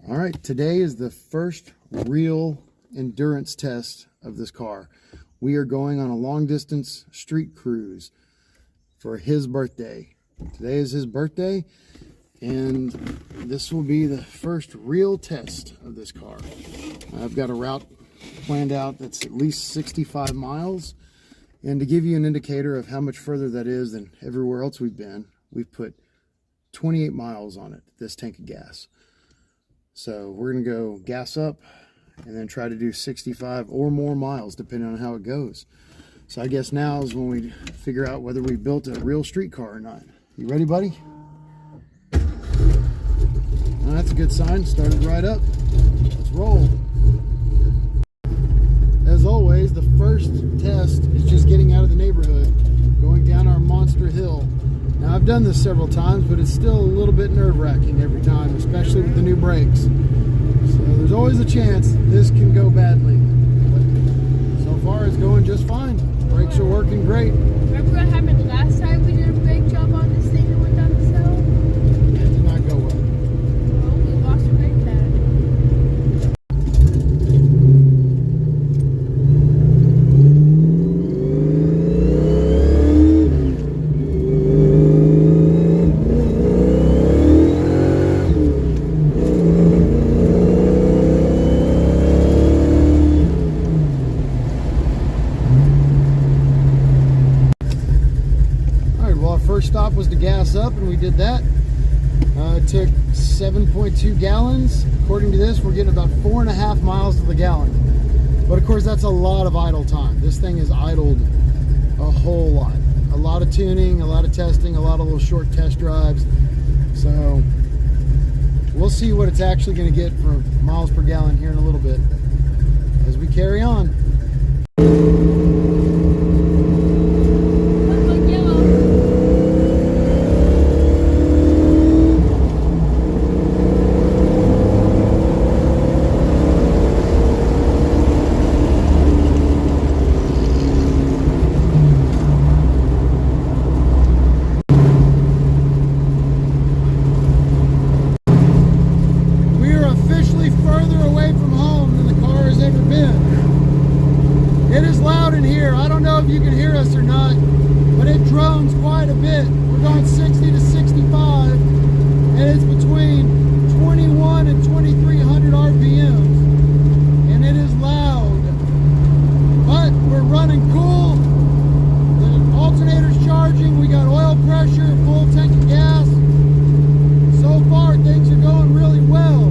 All right, today is the first real endurance test of this car. We are going on a long distance street cruise for his birthday. Today is his birthday, and this will be the first real test of this car. I've got a route planned out that's at least 65 miles. And to give you an indicator of how much further that is than everywhere else we've been, we've put 28 miles on it, this tank of gas. So we're going to go gas up and then try to do 65 or more miles depending on how it goes. So I guess now is when we figure out whether we built a real street car or not. You ready, buddy? Well, that's a good sign. Started right up. Let's roll. As always, the first test is just getting out of the neighborhood, going down our monster hill. Now, I've done this several times, but it's still a little bit nerve-wracking every time, especially with the new brakes. So there's always a chance this can go badly. But so far, it's going just fine. Brakes are working great. Remember what happened the last time we did a brake job on this thing and went down this hill? It did not go well. Well, we lost a brake pad. First stop was to gas up, and we did that. It took 7.2 gallons. According to this, we're getting about 4.5 miles to the gallon. But of course, that's a lot of idle time. This thing is idled a whole lot. A lot of tuning, a lot of testing, a lot of little short test drives. So we'll see what it's actually going to get for miles per gallon here in a little bit as we carry on. Further away from home than the car has ever been. It is loud in here. I don't know if you can hear us or not, but it drones quite a bit. We're going 60 to 65, and it's between 21 and 2300 RPMs, and it is loud. But we're running cool. The alternator's charging. We got oil pressure, full tank of gas. So far, things are going really well.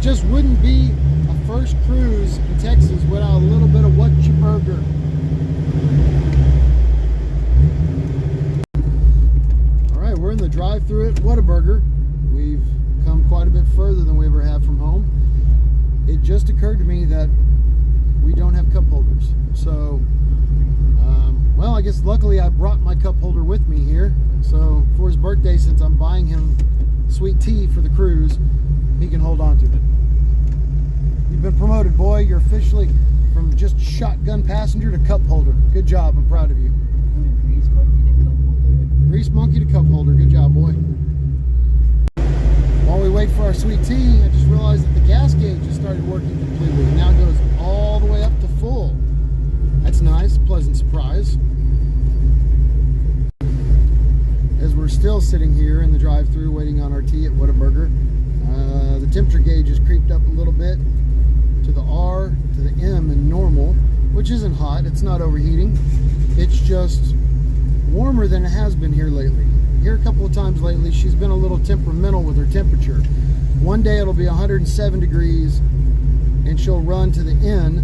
Just wouldn't be a first cruise in Texas without a little bit of Whataburger. All right, we're in the drive-thru at Whataburger. We've come quite a bit further than we ever have from home. It just occurred to me that we don't have cup holders. So, well, I guess luckily I brought my cup holder with me here. So for his birthday, since I'm buying him sweet tea for the cruise, he can hold on to it. You've been promoted, boy. You're officially from just shotgun passenger to cup holder. Good job. I'm proud of you. Grease monkey to cup holder. Grease monkey to cup holder. Good job, boy. While we wait for our sweet tea, I just realized that the gas gauge has started working completely. And now it goes all the way up to full. That's nice. Pleasant surprise. As we're still sitting here in the drive-thru waiting on our tea at Whataburger, the temperature gauge has creeped up a little bit to the R, to the M in normal, which isn't hot. It's not overheating. It's just warmer than it has been here lately. Here a couple of times lately, she's been a little temperamental with her temperature. One day it'll be 107 degrees and she'll run to the end.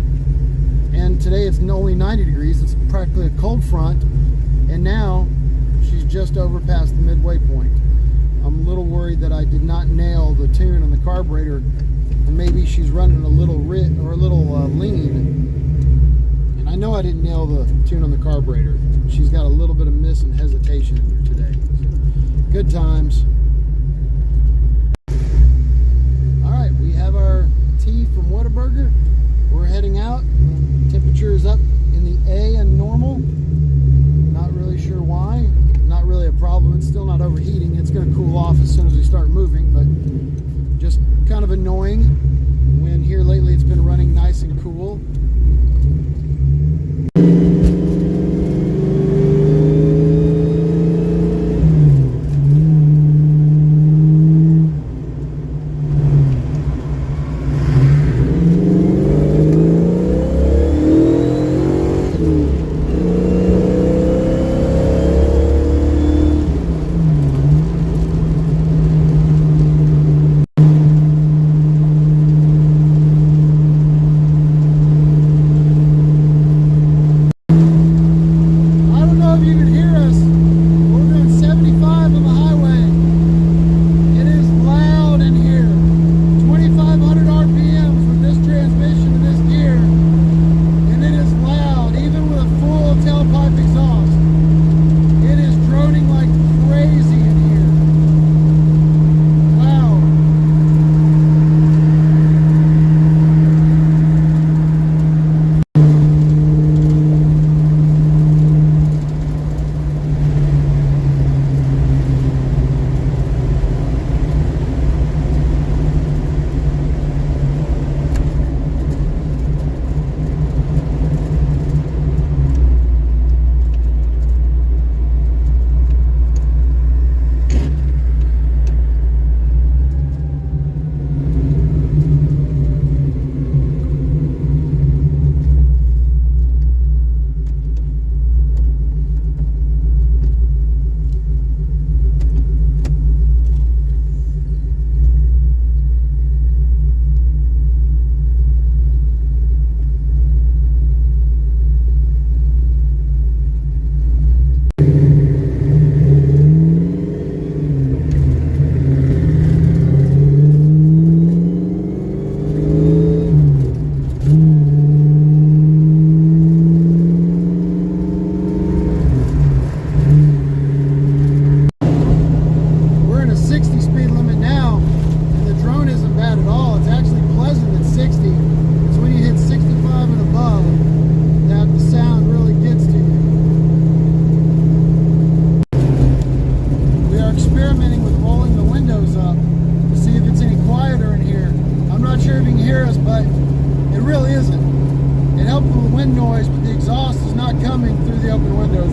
And today it's only 90 degrees. It's practically a cold front. And now she's just over past the midway point. I'm a little worried that I did not nail the tune on the carburetor, and maybe she's running a little lean. And I know I didn't nail the tune on the carburetor. She's got a little bit of miss and hesitation in her today. Good times. All right, we have our tea from Whataburger. We're heading out. Temperature is up in the A and normal. Not really sure why. Not really a problem. It's still not overheating. It's going to cool off as soon as we start moving, but just kind of annoying when here lately it's been running nice and cool.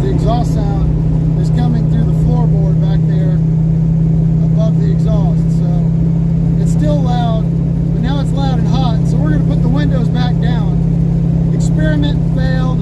The exhaust sound is coming through the floorboard back there above the exhaust. So it's still loud, but now it's loud and hot. So we're going to put the windows back down. Experiment failed.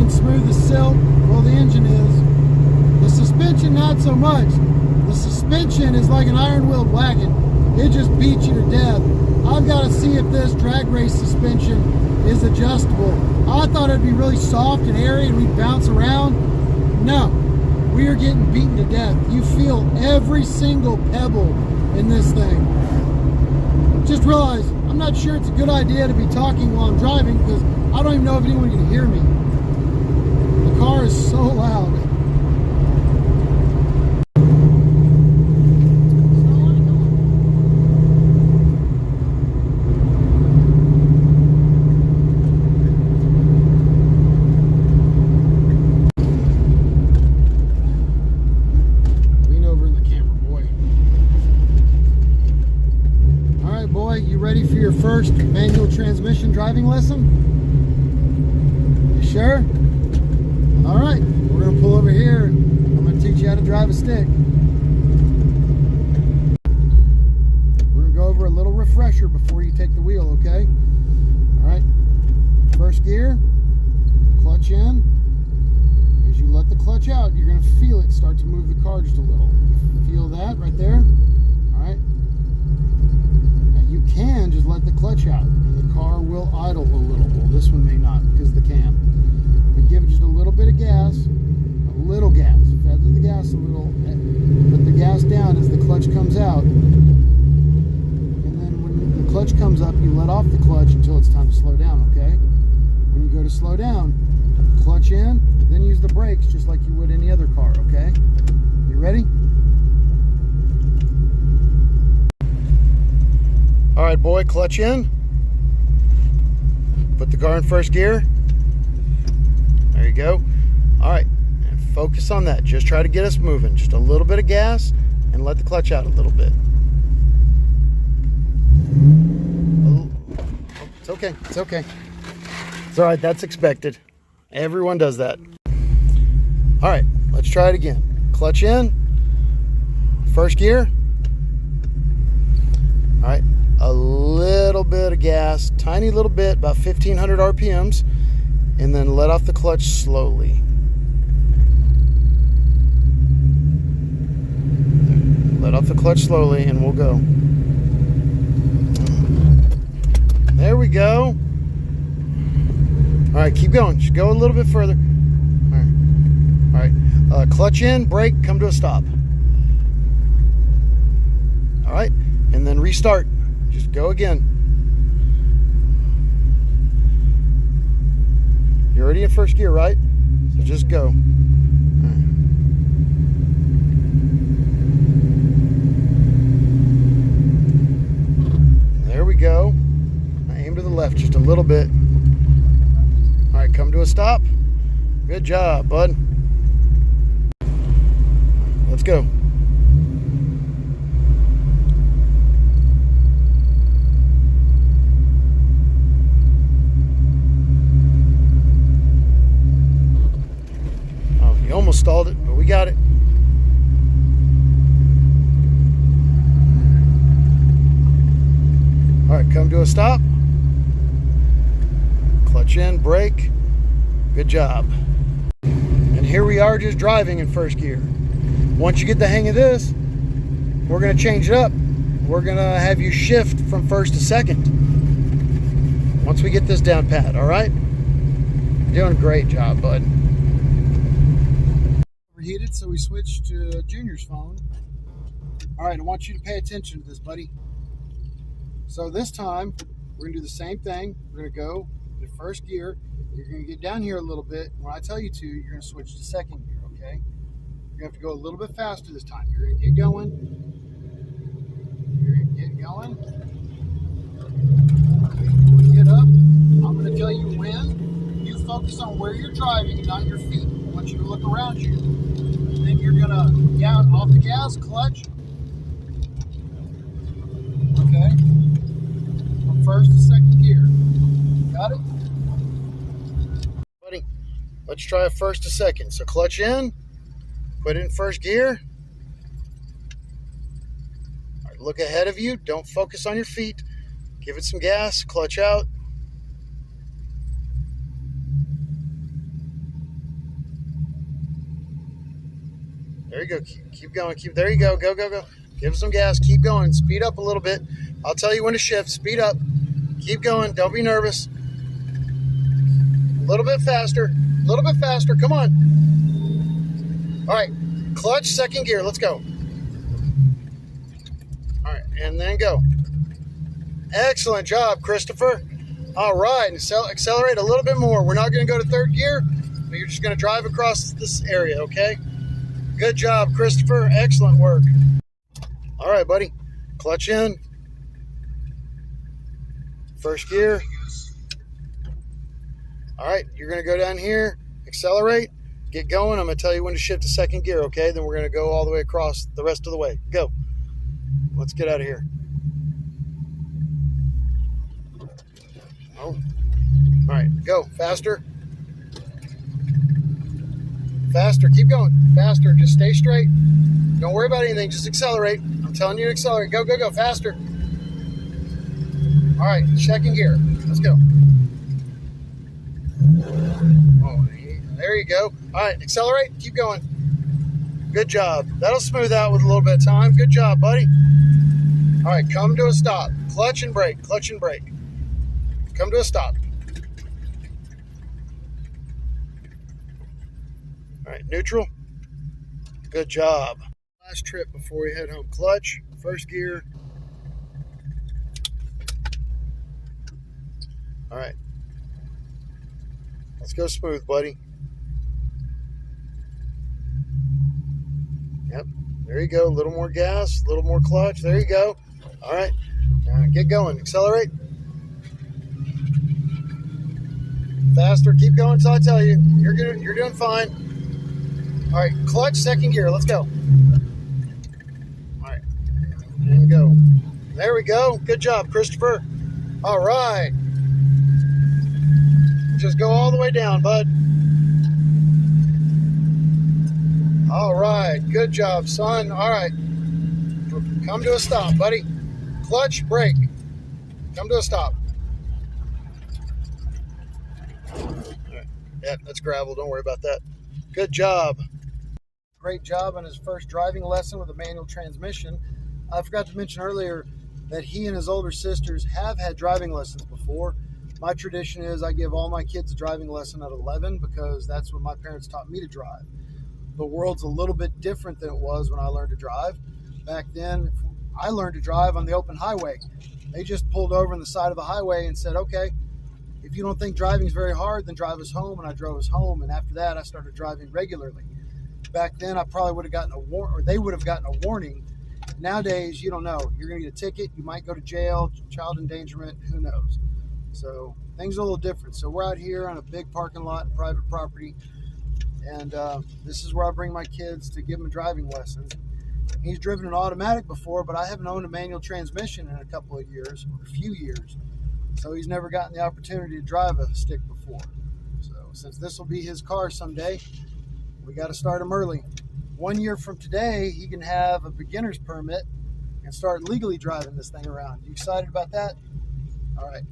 Smooth as silk. Well, the engine is. The suspension, not so much. The suspension is like an iron-wheeled wagon. It just beats you to death. I've got to see if this drag race suspension is adjustable. I thought it'd be really soft and airy and we'd bounce around. No, we are getting beaten to death. You feel every single pebble in this thing. Just realized I'm not sure it's a good idea to be talking while I'm driving because I don't even know if anyone can hear me. The car is so loud. your first manual transmission driving lesson? You sure? All right, we're gonna pull over here and I'm gonna teach you how to drive a stick. We're gonna go over a little refresher before you take the wheel, okay? All right, first gear, clutch in. As you let the clutch out, you're gonna feel it start to move the car just a little. You feel that right there? All right. Now you can just let the clutch out and the car will idle a little. Well, this one may not because of the cam. But give it just a little bit of gas, feather the gas a little, put the gas down as the clutch comes out. And then when the clutch comes up, you let off the clutch until it's time to slow down, okay? When you go to slow down, clutch in, then use the brakes just like you would any other car, okay? You ready? All right, boy, clutch in. Put the car in first gear. There you go. All right, and focus on that. Just try to get us moving. Just a little bit of gas and let the clutch out a little bit. Oh, it's okay, it's okay. It's all right, that's expected. Everyone does that. All right, let's try it again. Clutch in, first gear. All right, a little bit of gas, tiny little bit, about 1,500 RPMs, and then let off the clutch slowly. Let off the clutch slowly and we'll go. There we go. All right, keep going. Just go a little bit further. All right. Clutch in, brake, come to a stop. All right, and then restart. Just go again. You're already in first gear, right? So just go. All right. There we go. Now aim to the left just a little bit. All right, come to a stop. Good job, bud. Let's go. Oh, you almost stalled it, but we got it. All right, come to a stop. Clutch in, brake. Good job. And here we are just driving in first gear. Once you get the hang of this, we're going to change it up. We're going to have you shift from first to second. Once we get this down pat, all right? You're doing a great job, bud. Overheated, so we switched to Junior's phone. All right, I want you to pay attention to this, buddy. So this time, we're going to do the same thing. We're going to go to first gear. You're going to get down here a little bit. When I tell you to, you're going to switch to second gear, okay? You're going to have to go a little bit faster this time. You're going to get going. You're going to get going. Get up. I'm going to tell you when. You focus on where you're driving and not your feet. I want you to look around you. Then you're going to get off the gas, clutch. Okay. From first to second gear. Got it? Buddy, let's try a first to second. So clutch in, put it in first gear. All right, look ahead of you. Don't focus on your feet. Give it some gas, clutch out. There you go. Keep going. There you go. Go, go, go. Give it some gas. Keep going. Speed up a little bit. I'll tell you when to shift. Speed up. Keep going. Don't be nervous. A little bit faster. A little bit faster. Come on. All right. Clutch, second gear. Let's go. All right. And then go. Excellent job, Christopher. All right. Accelerate a little bit more. We're not going to go to third gear, but you're just going to drive across this area, okay? Good job, Christopher. Excellent work. All right, buddy. Clutch in. First gear. All right, you're going to go down here, accelerate, get going. I'm going to tell you when to shift to second gear, okay? Then we're going to go all the way across the rest of the way. Go. Let's get out of here. Go, faster. Faster, keep going. Faster, just stay straight. Don't worry about anything, just accelerate. I'm telling you to accelerate. Go, go, go, faster. All right, second gear. Let's go. Oh, there you go. All right, accelerate, keep going. Good job. That'll smooth out with a little bit of time. Good job, buddy. All right, come to a stop. Clutch and brake, clutch and brake. Come to a stop. All right, neutral. Good job. Last trip before we head home. Clutch, first gear. All right. Let's go smooth, buddy. Yep. There you go. A little more gas, a little more clutch. There you go. All right. Get going. Accelerate. Faster. Keep going until I tell you. You're good. You're doing fine. All right. Clutch, second gear. Let's go. All right. And go. There we go. Good job, Christopher. All right. Just go all the way down, bud. All right. Good job, son. All right. Come to a stop, buddy. Clutch, brake. Come to a stop. All right. Yeah, that's gravel. Don't worry about that. Good job. Great job on his first driving lesson with a manual transmission. I forgot to mention earlier that he and his older sisters have had driving lessons before. My tradition is I give all my kids a driving lesson at 11 because that's when my parents taught me to drive. The world's a little bit different than it was when I learned to drive. Back then, I learned to drive on the open highway. They just pulled over on the side of the highway and said, okay, if you don't think driving is very hard, then drive us home. And I drove us home. And after that, I started driving regularly. Back then, I probably would have gotten a warning, or they would have gotten a warning. Nowadays, you don't know. You're going to get a ticket. You might go to jail, child endangerment, who knows. So things are a little different. So we're out here on a big parking lot, private property. And this is where I bring my kids to give them driving lessons. He's driven an automatic before, but I haven't owned a manual transmission in a couple of years, or a few years. So he's never gotten the opportunity to drive a stick before. So since this will be his car someday, we got to start him early. 1 year from today, he can have a beginner's permit and start legally driving this thing around. You excited about that? All right.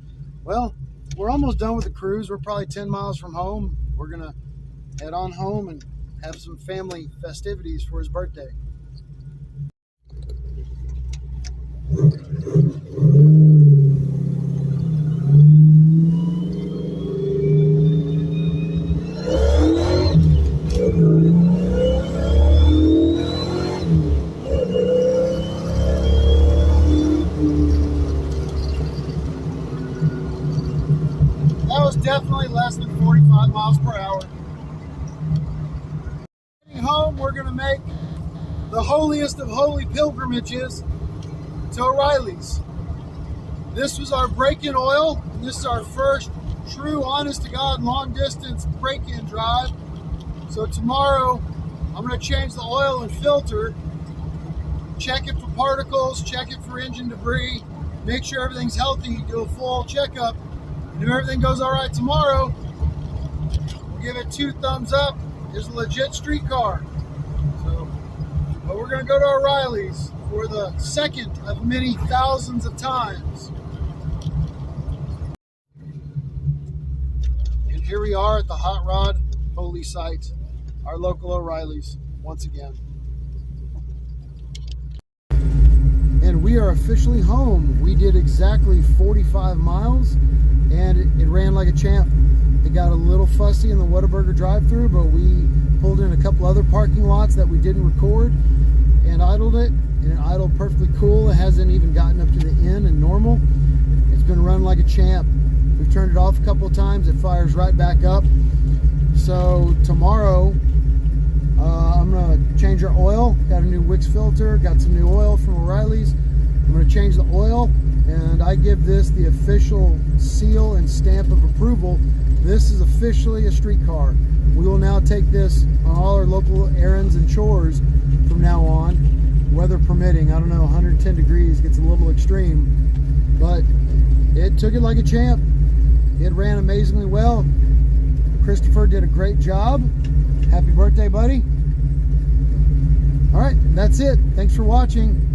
Well, we're almost done with the cruise. We're probably 10 miles from home. We're going to head on home and have some family festivities for his birthday. That was definitely less than 45 miles per hour. Heading home, we're going to make the holiest of holy pilgrimages to O'Reilly's. This was our break-in oil, and this is our first true, honest-to-God, long-distance break-in drive. So tomorrow, I'm going to change the oil and filter, check it for particles, check it for engine debris, make sure everything's healthy, do a full checkup. And if everything goes all right tomorrow, we'll give it 2 thumbs up. It's a legit street car. So, but we're going to go to O'Reilly's for the second of many thousands of times. And here we are at the Hot Rod Holy Site, our local O'Reilly's once again. And we are officially home. We did exactly 45 miles and it ran like a champ. It got a little fussy in the Whataburger drive-thru, but we pulled in a couple other parking lots that we didn't record and idled it, and it idled perfectly cool. It hasn't even gotten up to the end and normal. It's been run like a champ. We've turned it off a couple of times. It fires right back up. So tomorrow, I'm going to change our oil. Got a new Wix filter, got some new oil from O'Reilly's. I'm going to change the oil, and I give this the official seal and stamp of approval. This is officially a street car. We will now take this on all our local errands and chores from now on, weather permitting. I don't know, 110 degrees gets a little extreme, but it took it like a champ. It ran amazingly well. Christopher did a great job. Happy birthday, buddy. All right, that's it. Thanks for watching.